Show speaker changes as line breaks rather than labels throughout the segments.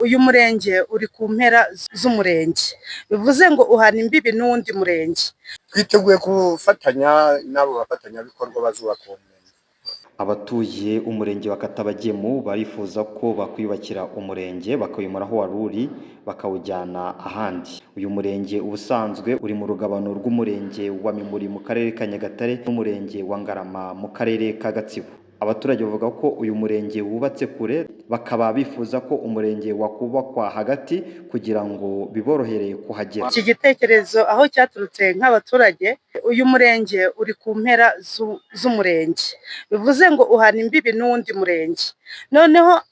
Uyu murenge uri ku mpera z'umurenge, bivuze ngo uhana imbibi n'uwundi murenge.
Twiteguye gufatanya n'abo bafatanyabikorwa bazubaka uwo murenge.
Abatuye umurenge wa Katabagemu barifuza ko bakwiyubakira umurenge bakawimura aho wari uri bakawujyana ahandi. Uyu murenge ubusanzwe uri mu rugabano rw'umurenge wa Mimuri mu karere ka Nyagatare n'umurenge wa Ngarama mu karere ka Gatsibo. Abaturage bavuga ko uyu murenge wubatse kure, bakaba bifuza ko umurenge wakubakwa hagati kugira ngo biborohereye kuhagera.
Iki gitekerezo aho cyaturutse nk'abaturage, uyu murenge uri ku mpera z'umurenge, bivuze ngo uhana imbibi n'uwundi murenge. Noneho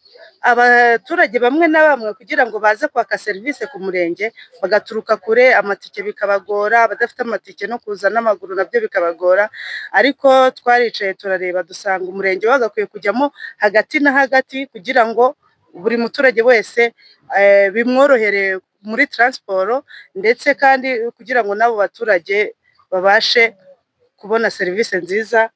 abaturage bamwe na bamwe kugira ngo baze kwaka serivisi ku murenge bagaturuka kure, amatike bikabagora, abadafite amatike no kuza n'amaguru nabyo bikabagora, ariko twaricaye turareba dusanga umurenge wagakwiye kujyamo hagati na hagati kugira ngo buri muturage wese bimworohere muri transport, ndetse kandi kugira ngo nabo baturage babashe kubona serivisi nziza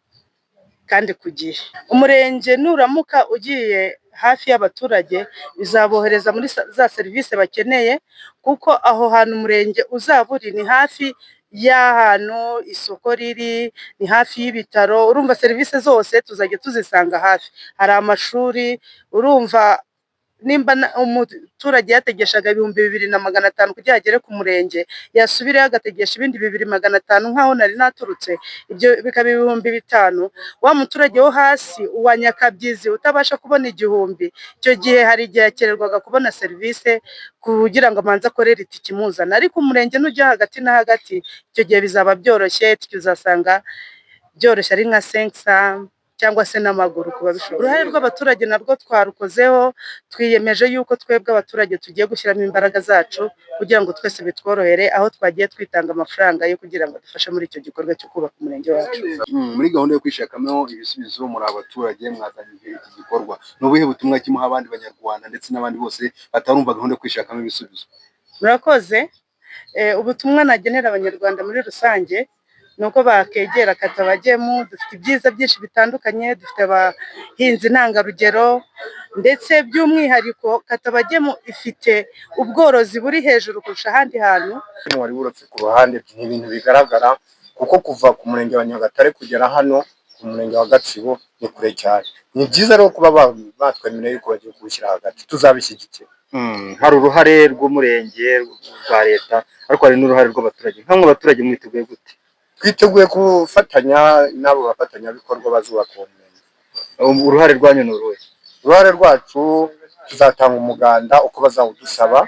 kandi ku gihe. Umurenge nuramuka ugiye hafi y'abaturage bizabohereza muri za serivisi bakeneye, kuko aho hantu umurenge uzaba uri ni hafi y'ahantu isoko riri, ni hafi y'ibitaro, urumva serivisi zose tuzajya tuzisanga hafi. Hari amashuri, urumva nimba umuturage yategeshaga 2,500 kugira agere ku murenge, yasubirayo agategesha ibindi 2,500 nk'aho nari naturutse, ibyo bikaba 5,000. Wa muturage wo hasi uwa Nyakabyizi utabasha kubona 1,000, icyo gihe hari igihe yakererwaga kubona serivisi kugira ngo amanze akorere itike imuzana. Ariko umurenge nujya hagati na hagati, icyo gihe bizaba byoroshye, tuzasanga byoroshye ari nka 500 cyangwa se n'amaguru kuba bishobora. Uruhare rw'abaturage narwo twarukozeho, twiyemeje yuko twebwe abaturage tugiye gushyiramo imbaraga zacu kugira ngo twese bitworohere, aho twagiye twitanga amafaranga yo kugira ngo dufashe muri icyo gikorwa cyo kubaka umurenge wacu.
Muri gahunda yo kwishakamo ibisubizo muri abaturage mwazanye iki gikorwa, n'ubuhe butumwa kimuha abandi banyarwanda ndetse n'abandi bose batarumva gahunda yo kwishakamo ibisubizo?
Murakoze. Ubutumwa nagenera abanyarwanda muri rusange nuko bakegera Katabagemu. Dufite ibyiza byinshi bitandukanye, dufite abahinzi ntangarugero, ndetse by'umwihariko Katabagemu ifite ubworozi buri hejuru kurusha ahandi hantu.
Wari burotse ku ruhande, ni ibintu bigaragara kuko kuva ku murenge wa Nyagatare kugera hano ku murenge wa Gatsibo ni kure cyane. Ni byiza rero kuba batwemereye yuko bagiye kubishyira hagati, tuzabishyigikira.
Hari uruhare rw'umurenge rwa leta, ariko hari n'uruhare rw'abaturage. Nk'amwe abaturage mwiteguye gute?
Twiteguye gufatanya n'abo bafatanyabikorwa bazubaka uwo murenge.
Uruhare rwanyu ni uruhe?
Uruhare rwacu tuzatanga umuganda uko bazawudusaba,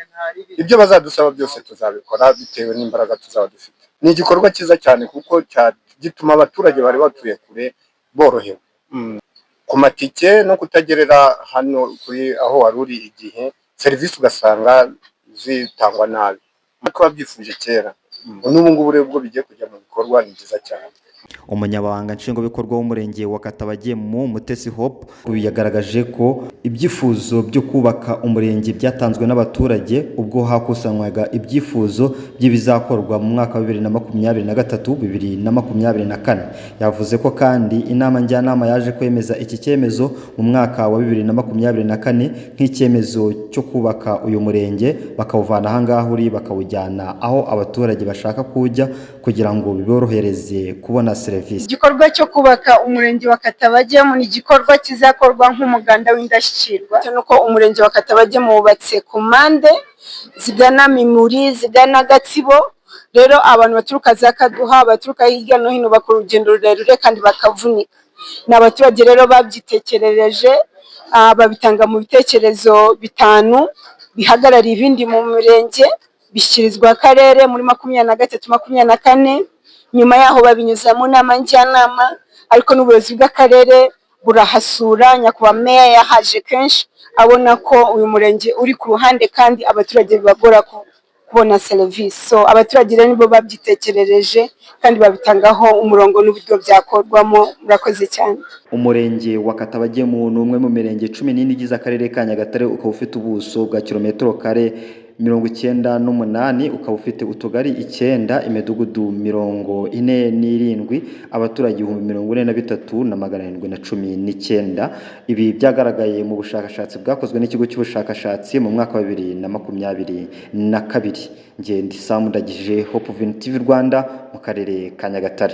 ibyo bazadusaba byose tuzabikora bitewe n'imbaraga tuzaba dufite. Ni igikorwa cyiza cyane kuko gituma abaturage bari batuye kure borohewe ku matike no kutagerera hano kuri aho wari uri igihe serivisi ugasanga zitangwa nabi, ariko babyifuje kera. N'ubu ngubu rero ubwo bigiye kujya mu bikorwa ni byiza cyane.
Umunyabanga nshingwabikorwa w'umurenge wa Katabagemu Mutesi Hope yagaragaje ko ibyifuzo byo kubaka umurenge byatanzwe n'abaturage ubwo hakusanywaga ibyifuzo by'ibizakorwa mu mwaka wa 2023-2024. Yavuze ko kandi inama njyanama yaje kwemeza iki cyemezo mu mwaka wa 2024 nk'icyemezo cyo kubaka uyu murenge, bakawuvana ahangaha uri bakawujyana aho abaturage bashaka kujya kugira ngo biborohereze kubona serivisi.
Igikorwa cyo kubaka umurenge wa Katabagemu ni igikorwa kizakorwa nk'umuganda w'indashyikirwa, nuko umurenge wa Katabagemu wubatse ku mpande zigana Mimuri, zigana Gatsibo. Rero abantu baturuka za Kaduha, baturuka hirya no hino bakora urugendo rurerure kandi bakavunika. N'abaturage rero babyitekerereje, babitanga mu bitekerezo 5 bihagarariye ibindi mu murenge, bishyikirizwa akarere muri 2023-2024. Nyuma yaho babinyuza mu nama njyanama, ariko n'ubuyobozi bw'akarere burahasura. Nyakubahwa meya yahaje kenshi abona ko uyu murenge uri ku ruhande kandi abaturage bibagora kubona serivisi. So abaturage rero nibo babyitekerereje kandi babitangaho umurongo n'uburyo byakorwamo. Murakoze cyane.
Umurenge wa Katabagemu ni umwe mu mirenge 14 igize akarere ka Nyagatare, ukaba ufite ubuso bwa kilometero kare 98, ukaba ufite utugari 9, imidugudu 47, abaturage 43,719. Ibi byagaragaye mu bushakashatsi bwakozwe n'ikigo cy'ubushakashatsi mu mwaka wa 2022. Njye ndi Sam Ndagije, Hope of TV Rwanda, mu karere ka Nyagatare.